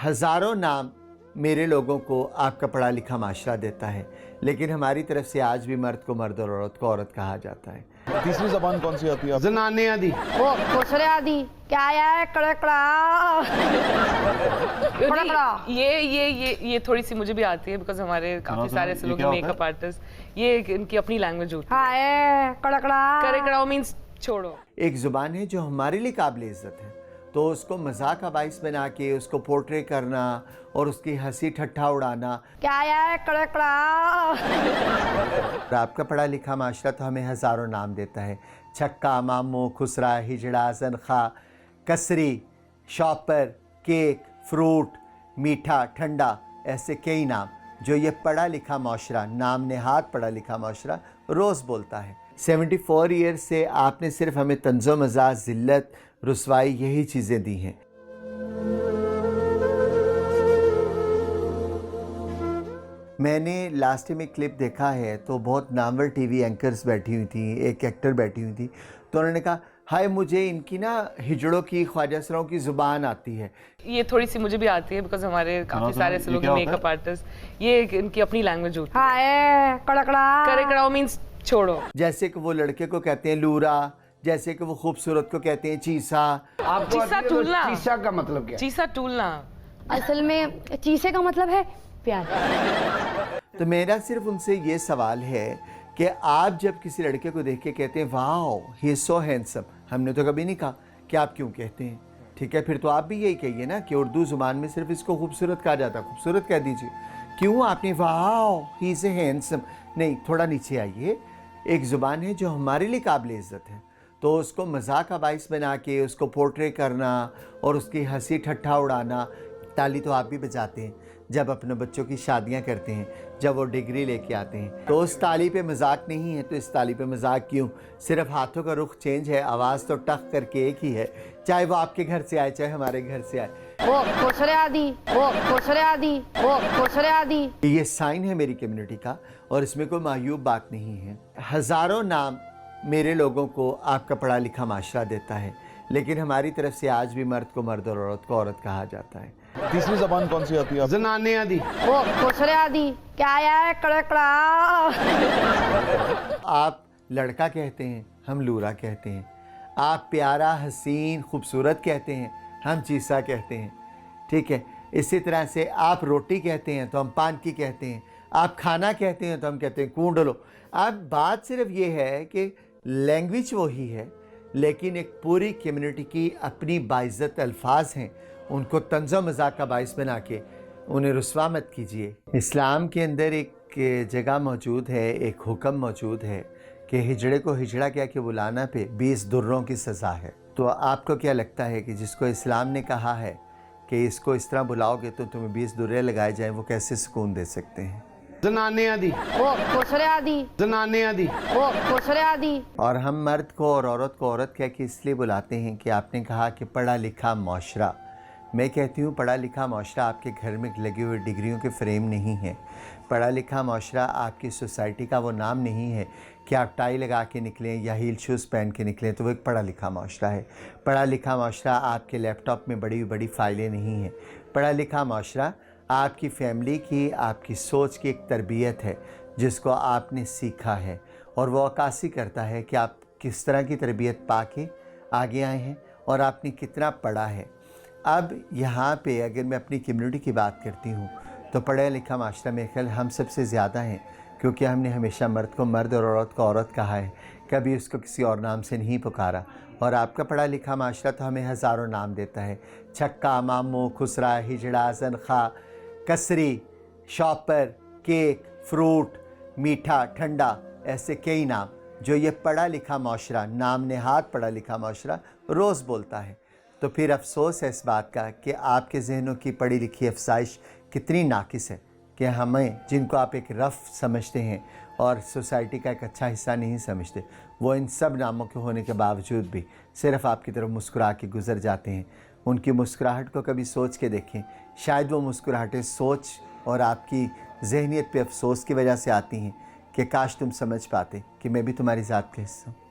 हज़ारों नाम मेरे लोगों को आपका पढ़ा लिखा माशरा देता है, लेकिन हमारी तरफ से आज भी मर्द को मर्द और औरत को औरत कहा जाता है। तीसरी जबान कौन सी आती है? जनाने आदि, वो खुसरे आदि क्या है? कड़कड़ा कड़कड़ा। ये थोड़ी सी मुझे भी आती है, बिकॉज हमारे काफी सारे ऐसे लोग मेकअप आर्टिस्ट, ये इनकी अपनी लैंग्वेज होती है। हाय कड़कड़ा। कड़कड़ा मींस छोड़ो। एक ज़ुबान है जो हमारे लिए काबिल इज़्ज़त है, तो उसको मजाक का बाइस बना के उसको पोर्ट्रे करना और उसकी हंसी ठट्ठा उड़ाना। क्या है? कड़कड़ा। आपका पढ़ा लिखा माशरा तो हमें हज़ारों नाम देता है। छक्का, मामू, खुसरा, हिजड़ा, ज़नखा, कसरी, शॉपर, केक, फ्रूट, मीठा, ठंडा, ऐसे कई नाम जो ये पढ़ा लिखा माशरा, नाम नेहात पढ़ा लिखा माशरा रोज़ बोलता है। 74 ईयर से आपने सिर्फ हमें तंज़ो मज़ाक, ज़िल्लत, रुसवाई यही चीज़ें दी हैं। मैंने लास्ट टाइम एक क्लिप देखा है तो बहुत नामवर टीवी एंकर्स बैठी हुई थी, एक एक्टर बैठी हुई थी, तो उन्होंने कहा हाय मुझे इनकी ना हिजड़ों की, ख्वाजा सराओं की ज़ुबान आती है। ये थोड़ी सी मुझे भी आती है, बिकॉज हमारे काफी सारे ऐसे लोग मेकअप आर्टिस्ट, ये इनकी अपनी लैंग्वेज होती है। हाय कड़कड़ा। कड़कड़ा मींस छोड़ो। जैसे कि वो लड़के को कहते हैं लूरा, जैसे कि वो खूबसूरत को कहते हैं चीसा। आपको चीसा टूलना। चीसा का मतलब क्या? चीसा टूलना असल में चीसे का मतलब है प्यार। तो मेरा सिर्फ उनसे ये सवाल है कि आप जब किसी लड़के को देख के कहते हैं wow he is so handsome, हमने तो कभी नहीं कहा कि आप क्यों कहते हैं। ठीक है, फिर तो आप भी यही कहिए ना कि उर्दू ज़ुबान में सिर्फ इसको खूबसूरत कहा जाता है, खूबसूरत कह दीजिए। क्यों आपने wow he is a handsome नहीं, थोड़ा नीचे आइए। एक ज़ुबान है जो हमारे लिए काबिल इज़्ज़त है, तो उसको मजाक का बाइस बना के उसको पोर्ट्रे करना और उसकी हंसी ठट्ठा उड़ाना। ताली तो आप भी बजाते हैं जब अपने बच्चों की शादियां करते हैं, जब वो डिग्री लेके आते हैं, तो उस ताली पे मजाक नहीं है, तो इस ताली पे मजाक क्यों? सिर्फ हाथों का रुख चेंज है, आवाज़ तो टक करके एक ही है, चाहे वो आपके घर से आए चाहे हमारे घर से आए। वो खुसरे आदि, वो खुसरे आदि, वो खुसरे आदि। ये साइन है मेरी कम्युनिटी का और इसमें कोई मायूब बात नहीं है। हज़ारों नाम मेरे लोगों को आपका पढ़ा लिखा माशरा देता है, लेकिन हमारी तरफ से आज भी मर्द को मर्द और औरत को औरत कहा जाता है। तीसरी जबान कौन सी आती है? जनाने आदि, वो खुसरे आदि क्या है? कड़कड़ा। आप लड़का कहते हैं, हम लूरा कहते हैं। आप प्यारा, हसीन, खूबसूरत कहते हैं, हम चीसा कहते हैं। ठीक है, इसी तरह से आप रोटी कहते हैं तो हम पान की कहते हैं, आप खाना कहते हैं तो हम कहते हैं कूंडलो। अब बात सिर्फ ये है कि लैंग्वेज वही है, लेकिन एक पूरी कम्युनिटी की अपनी बाइज़्ज़त अल्फाज हैं, उनको तंज़ो मज़ाक का बाइस बना के उन्हें रुस्वा मत कीजिए। इस्लाम के अंदर एक जगह मौजूद है, एक हुक्म मौजूद है कि हिजड़े को हिजड़ा क्या कि बुलाना पे 20 दुर्रों की सज़ा है। तो आपको क्या लगता है कि जिसको इस्लाम ने कहा है कि इसको इस तरह बुलाओगे तो तुम्हें 20 दुर्रे लगाए जाएँ, वो कैसे सुकून दे सकते हैं? जनाने आदि, वो खुसरे आदि, जनाने आदि, वो खुसरे आदि। और हम मर्द को और औरत को औरत कह के इसलिए बुलाते हैं कि आपने कहा कि पढ़ा लिखा माशरा। मैं कहती हूँ पढ़ा लिखा माशरा आपके घर में लगे हुए डिग्रियों के फ्रेम नहीं है। पढ़ा लिखा माशरा आपकी सोसाइटी का वो नाम नहीं है कि आप टाई लगा के निकलें या हील शूज़ पहन के निकलें तो वो एक पढ़ा लिखा माशरा है। पढ़ा लिखा माशरा आपके लैपटॉप में बड़ी बड़ी फ़ाइलें नहीं हैं। पढ़ा लिखा माशरा आपकी फ़ैमिली की, आपकी सोच की एक तरबियत है जिसको आपने सीखा है, और वो अक्कासी करता है कि आप किस तरह की तरबियत पा के आगे आए हैं और आपने कितना पढ़ा है। अब यहाँ पे अगर मैं अपनी कम्युनिटी की बात करती हूँ तो पढ़ा लिखा माशरा में ख्याल हम सबसे ज़्यादा हैं, क्योंकि हमने हमेशा मर्द को मर्द और औरत को औरत कहा है, कभी उसको किसी और नाम से नहीं पुकारा। और आपका पढ़ा लिखा माशरा तो हमें हज़ारों नाम देता है। छक्का, मामू, खुसरा, हिजड़ा, ज़नखा, कसरी, शॉपर, केक, फ्रूट, मीठा, ठंडा, ऐसे कई नाम जो ये पढ़ा लिखा माशरा, नाम नेहात पढ़ा लिखा माशरा रोज़ बोलता है। तो फिर अफसोस है इस बात का कि आपके जहनों की पढ़ी लिखी अफसाइश कितनी नाकिस है कि हमें, जिनको आप एक रफ़ समझते हैं और सोसाइटी का एक अच्छा हिस्सा नहीं समझते, वो इन सब नामों के होने के बावजूद भी सिर्फ़ आपकी तरफ मुस्कुरा के गुज़र जाते हैं। उनकी मुस्कुराहट को कभी सोच के देखें, शायद वो मुस्कुराहटें सोच और आपकी जहनीत पे अफसोस की वजह से आती हैं कि काश तुम समझ पाते कि मैं भी तुम्हारी ज़ात का हिस्सा हूँ।